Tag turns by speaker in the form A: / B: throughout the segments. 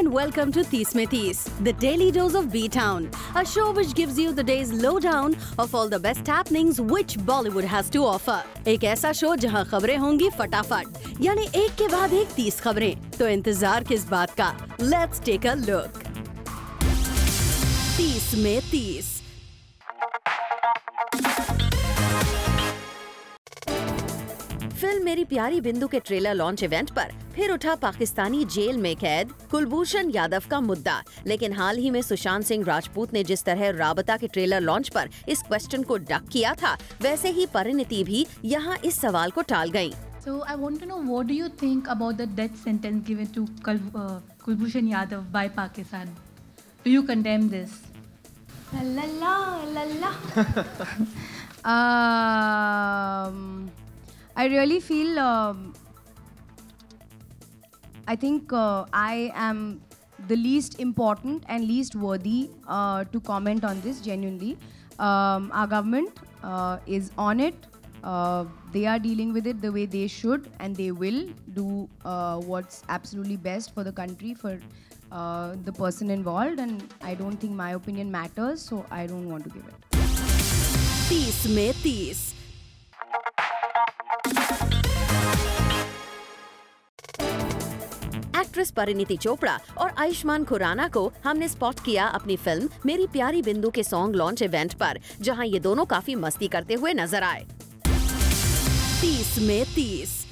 A: and welcome to 30 में 30, the daily dose of B-Town, a show which gives you the day's lowdown of all the best happenings which Bollywood has to offer. एक ऐसा show जहां खबरें होंगी फटाफट, यानी एक के बाद एक 30 खबरें। तो इंतजार किस बात का? Let's take a look. 30 में 30। फिल्म मेरी प्यारी बिंदु के ट्रेलर लॉन्च इवेंट पर फिर उठा पाकिस्तानी जेल में कैद कुलभूषण यादव का मुद्दा। लेकिन हाल ही में सुशांत सिंह राजपूत ने जिस तरह राबता के ट्रेलर लॉन्च पर इस क्वेश्चन को डक किया था, वैसे ही परिणीति भी यहाँ इस सवाल को टाल गयी।
B: So I want to know, what do you think about the death sentence given to Kulbhushan Yadav by Pakistan? Do you condemn this? La la la la.
C: I really feel, I think I am the least important and least worthy to comment on this, genuinely. Our government is on it. They are dealing with it the way they should, and they will do what's absolutely best for the country, for the person involved, and I don't think my opinion matters, so I don't want to give it.
A: 30 में 30। Actress Parineeti Chopra और आयुष्मान खुराना को हमने spot किया अपनी film मेरी प्यारी बिंदु के सॉन्ग लॉन्च इवेंट पर, जहां ये दोनों काफी मस्ती करते हुए नजर आए। 30 में 30।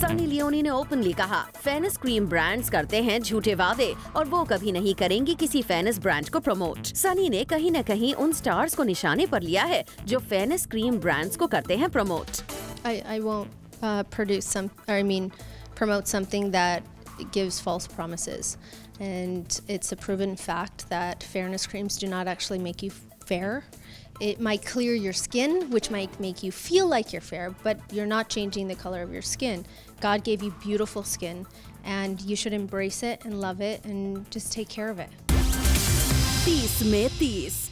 A: सनी लियोनी ने ओपनली कहा, फेयरनेस क्रीम ब्रांड्स करते हैं झूठे वादे और वो कभी नहीं करेंगी किसी फेयरनेस ब्रांड को प्रमोट। सनी ने कहीं न कहीं उन स्टार्स को निशाने पर लिया है जो फेयरनेस क्रीम ब्रांड्स को करते हैं promote.
D: I won't promote something that gives false promises, and it's a proven fact that fairness creams do not actually make you fair. It might clear your skin, which might make you feel like you're fair, but you're not changing the color of your skin. God gave you beautiful skin, and you should embrace it and love it and just take care of it.
A: 30 में 30।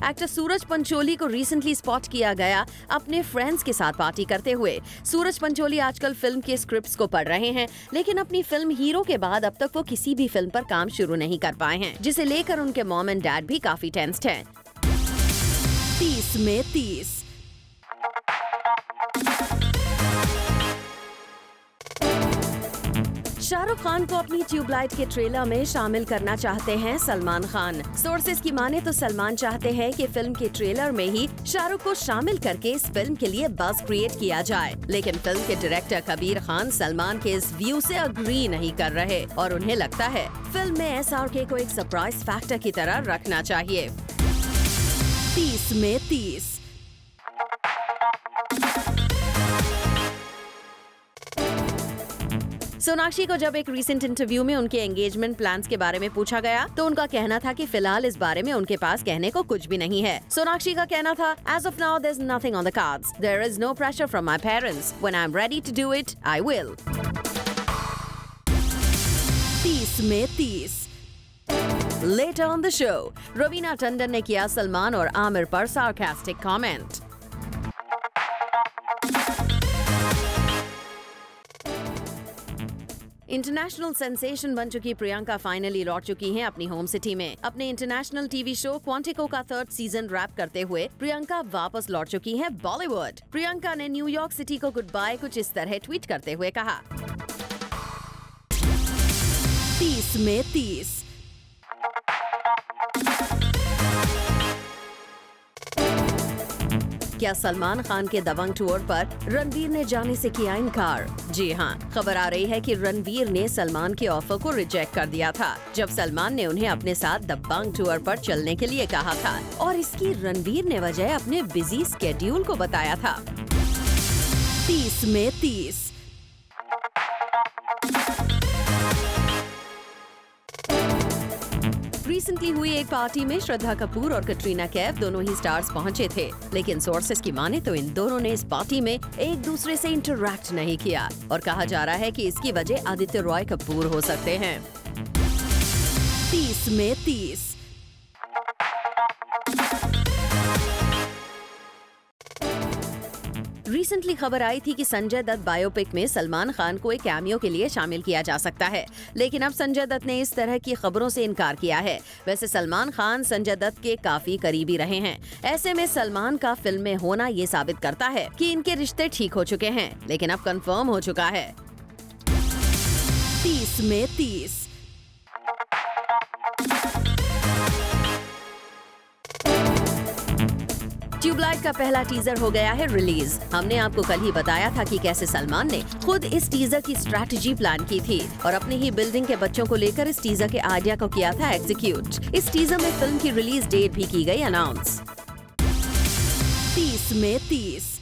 A: Actor सूरज पंचोली को recently spot किया गया अपने friends के साथ party करते हुए। सूरज पंचोली आजकल फिल्म के स्क्रिप्ट्स को पढ़ रहे हैं, लेकिन अपनी फिल्म हीरो के बाद अब तक वो किसी भी फिल्म पर काम शुरू नहीं कर पाए हैं, जिसे लेकर उनके मॉम एंड डैड भी काफी टेंस्ड हैं। 30 में 30। शाहरुख खान को अपनी ट्यूबलाइट के ट्रेलर में शामिल करना चाहते हैं सलमान खान। सोर्सेज की माने तो सलमान चाहते हैं कि फिल्म के ट्रेलर में ही शाहरुख को शामिल करके इस फिल्म के लिए बज़ क्रिएट किया जाए, लेकिन फिल्म के डायरेक्टर कबीर खान सलमान के इस व्यू से अग्री नहीं कर रहे और उन्हें लगता है फिल्म में SRK को एक सरप्राइज फैक्टर की तरह रखना चाहिए। 30 में 30। सोनाक्षी को जब एक रीसेंट इंटरव्यू में उनके एंगेजमेंट प्लान्स के बारे में पूछा गया, तो उनका कहना था कि फिलहाल इस बारे में उनके पास कहने को कुछ भी नहीं है। सोनाक्षी का कहना था, As of now, there's nothing on the cards. There is no pressure from my parents. When I'm ready to do it, I will. 30 में 30। Later on the show, Raveena Tandon ने किया सलमान और आमिर पर sarcastic comment. इंटरनेशनल सेंसेशन बन चुकी Priyanka finally लौट चुकी हैं अपनी होम सिटी में। अपने इंटरनेशनल टीवी शो क्वांटिको का 3rd सीजन रैप करते हुए प्रियंका वापस लौट चुकी हैं बॉलीवुड। प्रियंका ने न्यूयॉर्क सिटी को गुड बाय कुछ इस तरह ट्वीट करते हुए कहा। 30 में 30। क्या सलमान खान के दबंग टूर पर रणवीर ने जाने से किया इनकार? जी हाँ, खबर आ रही है कि रणवीर ने सलमान के ऑफर को रिजेक्ट कर दिया था जब सलमान ने उन्हें अपने साथ दबंग टूर पर चलने के लिए कहा था, और इसकी रणवीर ने वजह अपने बिजी स्केड्यूल को बताया था। 30 में 30। रिसेंटली हुई एक पार्टी में श्रद्धा कपूर और कटरीना कैफ दोनों ही स्टार्स पहुंचे थे, लेकिन सोर्सेस की माने तो इन दोनों ने इस पार्टी में एक दूसरे से इंटरैक्ट नहीं किया और कहा जा रहा है कि इसकी वजह आदित्य रॉय कपूर हो सकते हैं। 30 में 30। रिसेंटली खबर आई थी कि संजय दत्त बायोपिक में सलमान खान को एक कैमियो के लिए शामिल किया जा सकता है, लेकिन अब संजय दत्त ने इस तरह की खबरों से इनकार किया है। वैसे सलमान खान संजय दत्त के काफी करीबी रहे हैं। ऐसे में सलमान का फिल्म में होना ये साबित करता है कि इनके रिश्ते ठीक हो चुके हैं, लेकिन अब कंफर्म हो चुका है। 30 में 30। ट्यूबलाइट का पहला टीजर हो गया है रिलीज। हमने आपको कल ही बताया था कि कैसे सलमान ने खुद इस टीजर की स्ट्रैटेजी प्लान की थी और अपने ही बिल्डिंग के बच्चों को लेकर इस टीजर के आइडिया को किया था एग्जीक्यूट। इस टीजर में फिल्म की रिलीज डेट भी की गई अनाउंस। 30 में 30।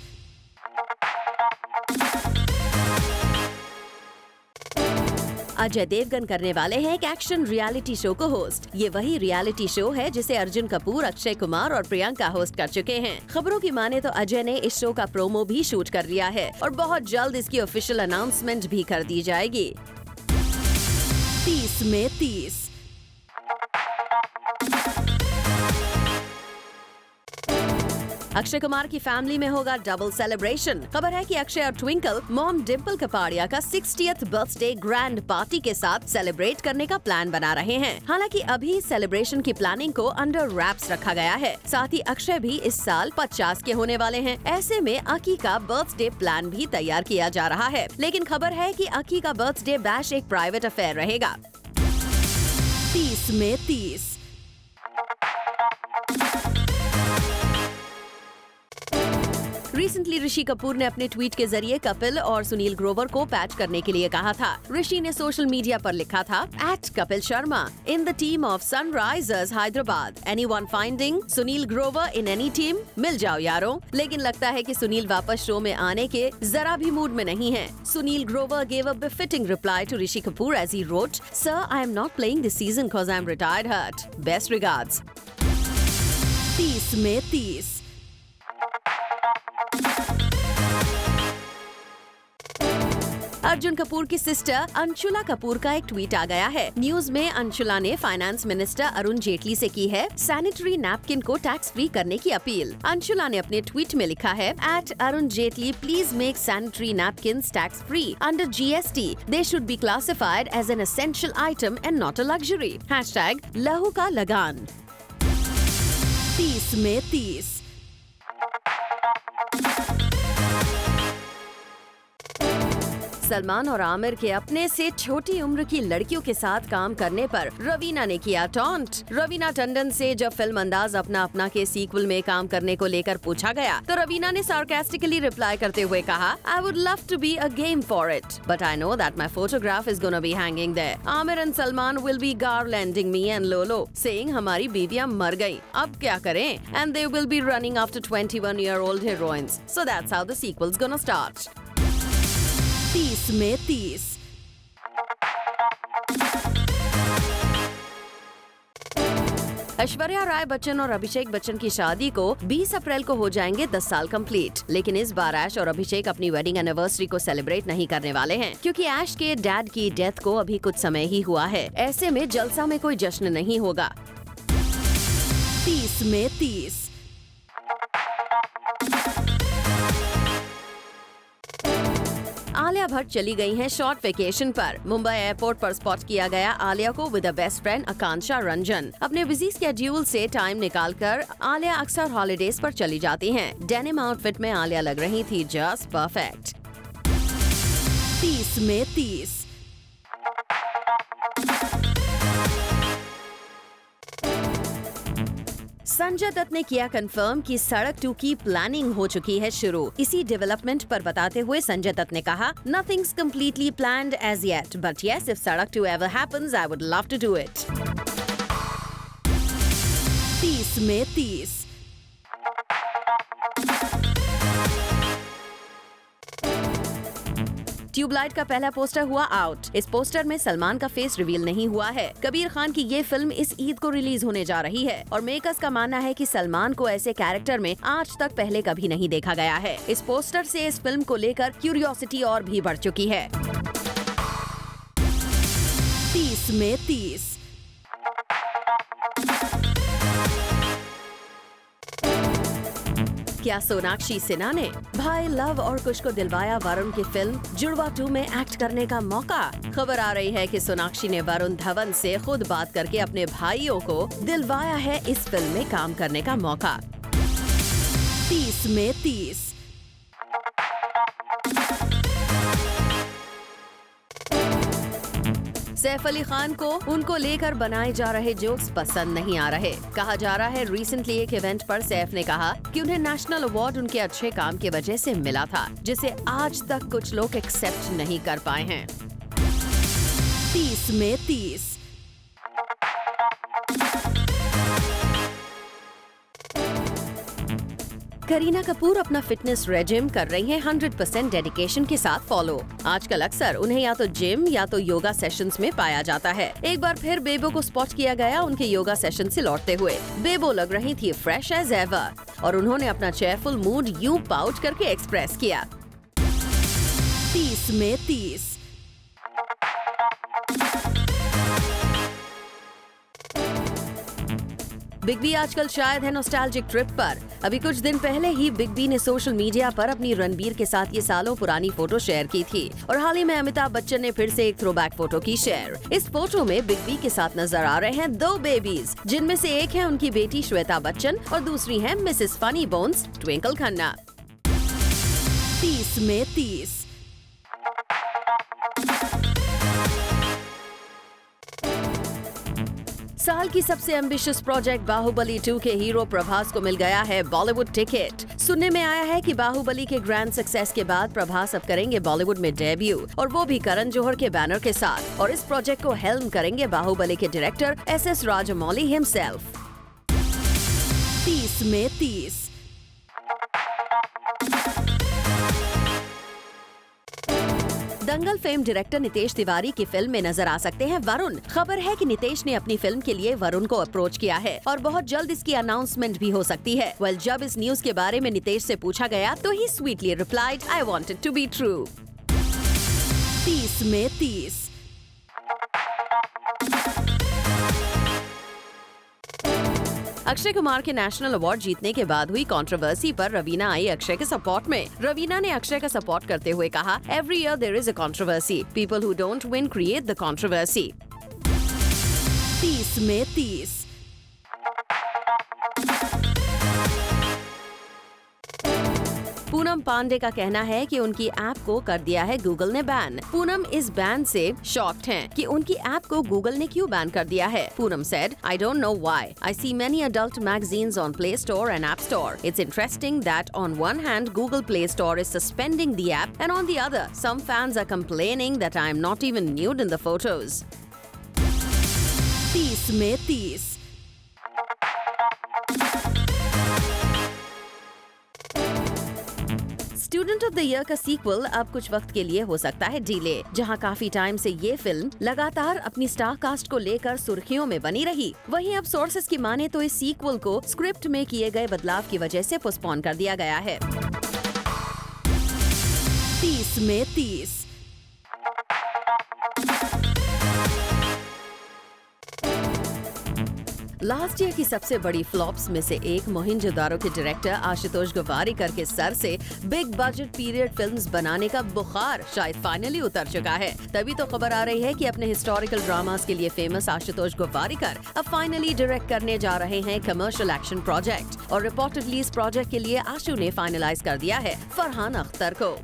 A: अजय देवगन करने वाले हैं एक एक्शन रियलिटी शो को होस्ट। ये वही रियलिटी शो है जिसे अर्जुन कपूर, अक्षय कुमार और प्रियंका होस्ट कर चुके हैं। खबरों की माने तो अजय ने इस शो का प्रोमो भी शूट कर लिया है और बहुत जल्द इसकी ऑफिशियल अनाउंसमेंट भी कर दी जाएगी। 30 में 30। अक्षय कुमार की फैमिली में होगा डबल सेलिब्रेशन। खबर है कि अक्षय और ट्विंकल मॉम डिम्पल कपाड़िया का 60th बर्थडे ग्रैंड पार्टी के साथ सेलिब्रेट करने का प्लान बना रहे हैं। हालांकि अभी सेलिब्रेशन की प्लानिंग को अंडर रैप्स रखा गया है। साथ ही अक्षय भी इस साल 50 के होने वाले हैं। ऐसे में अकी का बर्थडे प्लान भी तैयार किया जा रहा है, लेकिन खबर है कि अकी का बर्थडे बैश एक प्राइवेट अफेयर रहेगा। 30 में 30। रिसेंटली ऋषि कपूर ने अपने ट्वीट के जरिए कपिल और सुनील ग्रोवर को पैच करने के लिए कहा था। ऋषि ने सोशल मीडिया पर लिखा था @Kapil Sharma in the team of Sunrisers Hyderabad, anyone finding Sunil Grover in any team, मिल जाओ यारों। लेकिन लगता है कि सुनील वापस शो में आने के जरा भी मूड में नहीं है। Sunil Grover gave a befitting reply to Rishi Kapoor as he wrote, "Sir, I am not playing this season cause I am retired hurt. Best regards." 30 में 30। अर्जुन कपूर की सिस्टर अंशुला कपूर का एक ट्वीट आ गया है। न्यूज में अंशुला ने फाइनेंस मिनिस्टर अरुण जेटली से की है सैनिटरी नैपकिन को टैक्स फ्री करने की अपील। अंशुला ने अपने ट्वीट में लिखा है @Arun Jaitley please make sanitary napkins tax free under GST। They should be classified as an essential item and not a luxury. #लहू का लगान। 30 में 30। सलमान और आमिर के अपने से छोटी उम्र की लड़कियों के साथ काम करने पर रवीना ने किया टॉन्ट। रवीना टंडन से जब फिल्म अंदाज अपना अपना के सीक्वल में काम करने को लेकर पूछा गया तो रवीना ने सार्कास्टिकली रिप्लाई करते हुए कहा, "I would love to be a game for it, but I know that my photograph is gonna be hanging there. Amir and Salman will be garlanding me and Lolo, saying हमारी बीवियां मर गई, अब क्या करें? And they will be running after 21-year-old heroines. So that's how the sequel's gonna start." 30 में 30। ऐश्वर्या राय बच्चन और अभिषेक बच्चन की शादी को 20 अप्रैल को हो जाएंगे 10 साल कंप्लीट। लेकिन इस बार ऐश और अभिषेक अपनी वेडिंग एनिवर्सरी को सेलिब्रेट नहीं करने वाले हैं, क्योंकि ऐश के डैड की डेथ को अभी कुछ समय ही हुआ है। ऐसे में जलसा में कोई जश्न नहीं होगा। 30 में 30। आलिया भट्ट चली गई हैं शॉर्ट वेकेशन पर। मुंबई एयरपोर्ट पर स्पॉट किया गया आलिया को with a best friend Akanksha Ranjan. अपने बिजी स्केड्यूल से टाइम निकालकर आलिया अक्सर हॉलिडेज पर चली जाती हैं। डेनिम आउटफिट में आलिया लग रही थी जस्ट परफेक्ट। 30 में 30। संजय दत्त ने किया कंफर्म कि सड़क 2 की प्लानिंग हो चुकी है शुरू। इसी डेवलपमेंट पर बताते हुए संजय दत्त ने कहा, "Nothing's completely planned as yet, but yes, if सड़क 2 ever happens, I would love to do it." 30 में 30। ट्यूबलाइट का पहला पोस्टर हुआ आउट। इस पोस्टर में सलमान का फेस रिवील नहीं हुआ है। कबीर खान की ये फिल्म इस ईद को रिलीज होने जा रही है और मेकर्स का मानना है कि सलमान को ऐसे कैरेक्टर में आज तक पहले कभी नहीं देखा गया है। इस पोस्टर से इस फिल्म को लेकर क्यूरियोसिटी और भी बढ़ चुकी है। 30 में 30। क्या सोनाक्षी सिन्हा ने भाई लव और कुश को दिलवाया वरुण की फिल्म जुड़वा 2 में एक्ट करने का मौका? खबर आ रही है कि सोनाक्षी ने वरुण धवन से खुद बात करके अपने भाइयों को दिलवाया है इस फिल्म में काम करने का मौका। 30 में 30। सैफ अली खान को उनको लेकर बनाए जा रहे जोक्स पसंद नहीं आ रहे। कहा जा रहा है रिसेंटली एक इवेंट पर सैफ ने कहा कि उन्हें नेशनल अवार्ड उनके अच्छे काम की वजह से मिला था, जिसे आज तक कुछ लोग एक्सेप्ट नहीं कर पाए हैं। 30 में 30। करीना कपूर अपना फिटनेस रेजिम कर रही हैं 100% डेडिकेशन के साथ फॉलो। आजकल अक्सर उन्हें या तो जिम या तो योगा सेशंस में पाया जाता है। एक बार फिर बेबो को स्पॉट किया गया उनके योगा सेशन से लौटते हुए। बेबो लग रही थी फ्रेश एज एवर और उन्होंने अपना चेयरफुल मूड यूं पाउच करके एक्सप्रेस किया। 30 में 30। बिग बी आजकल शायद है नॉस्टैल्जिक ट्रिप पर। अभी कुछ दिन पहले ही बिग बी ने सोशल मीडिया पर अपनी रणबीर के साथ ये सालों पुरानी फोटो शेयर की थी और हाल ही में अमिताभ बच्चन ने फिर से एक थ्रोबैक फोटो की शेयर। इस फोटो में बिग बी के साथ नजर आ रहे हैं 2 बेबीज, जिनमें से एक है उनकी बेटी श्वेता बच्चन और दूसरी है Mrs funny bones Twinkle Khanna. 30 में 30। साल की सबसे एम्बिशियस प्रोजेक्ट बाहुबली 2 के हीरो प्रभास को मिल गया है बॉलीवुड टिकट। सुनने में आया है कि बाहुबली के ग्रैंड सक्सेस के बाद प्रभास अब करेंगे बॉलीवुड में डेब्यू और वो भी करण जौहर के बैनर के साथ। और इस प्रोजेक्ट को हेल्म करेंगे बाहुबली के डायरेक्टर SS राजामौली हिमसेल्फ। 30 में 30। दंगल फेम डायरेक्टर नितेश तिवारी की फिल्म में नजर आ सकते हैं वरुण। खबर है कि नितेश ने अपनी फिल्म के लिए वरुण को अप्रोच किया है और बहुत जल्द इसकी अनाउंसमेंट भी हो सकती है। जब इस न्यूज के बारे में नितेश से पूछा गया तो he sweetly replied, "I want it to be true." 30 में 30। अक्षय कुमार के नेशनल अवार्ड जीतने के बाद हुई कंट्रोवर्सी पर रवीना आई अक्षय के सपोर्ट में। रवीना ने अक्षय का सपोर्ट करते हुए कहा, "Every year there is a controversy. People who don't win create the controversy." 30 में 30। पूनम पांडे का कहना है कि उनकी ऐप को कर दिया है गूगल ने बैन। पूनम इस बैन से शॉक्ड हैं कि उनकी ऐप को गूगल ने क्यों बैन कर दिया है। Poonam said, "I don't know why. I see many adult magazines on Play Store and App Store. It's interesting that on one hand Google Play Store is suspending the app and on the other some fans are complaining that I am not even nude in the photos." 30 में 30। Student of the year का sequel अब कुछ वक्त के लिए हो सकता है डिले। जहां काफी टाइम से ये फिल्म लगातार अपनी स्टार कास्ट को लेकर सुर्खियों में बनी रही, वहीं अब सोर्सेज की माने तो इस सीक्वल को स्क्रिप्ट में किए गए बदलाव की वजह से पोस्टपोन कर दिया गया है। 30 में 30। लास्ट ईयर की सबसे बड़ी फ्लॉप्स में से एक मोहिंजोदारो के डायरेक्टर आशुतोष गोवारिकर के सर से बिग बजट पीरियड फिल्म्स बनाने का बुखार शायद फाइनली उतर चुका है। तभी तो खबर आ रही है कि अपने हिस्टोरिकल ड्रामास के लिए फेमस आशुतोष गोवारिकर अब फाइनली डायरेक्ट करने जा रहे हैं कमर्शियल एक्शन प्रोजेक्ट और रिपोर्टेडली इस प्रोजेक्ट के लिए आशु ने फाइनलाइज कर दिया है फरहान अख्तर को।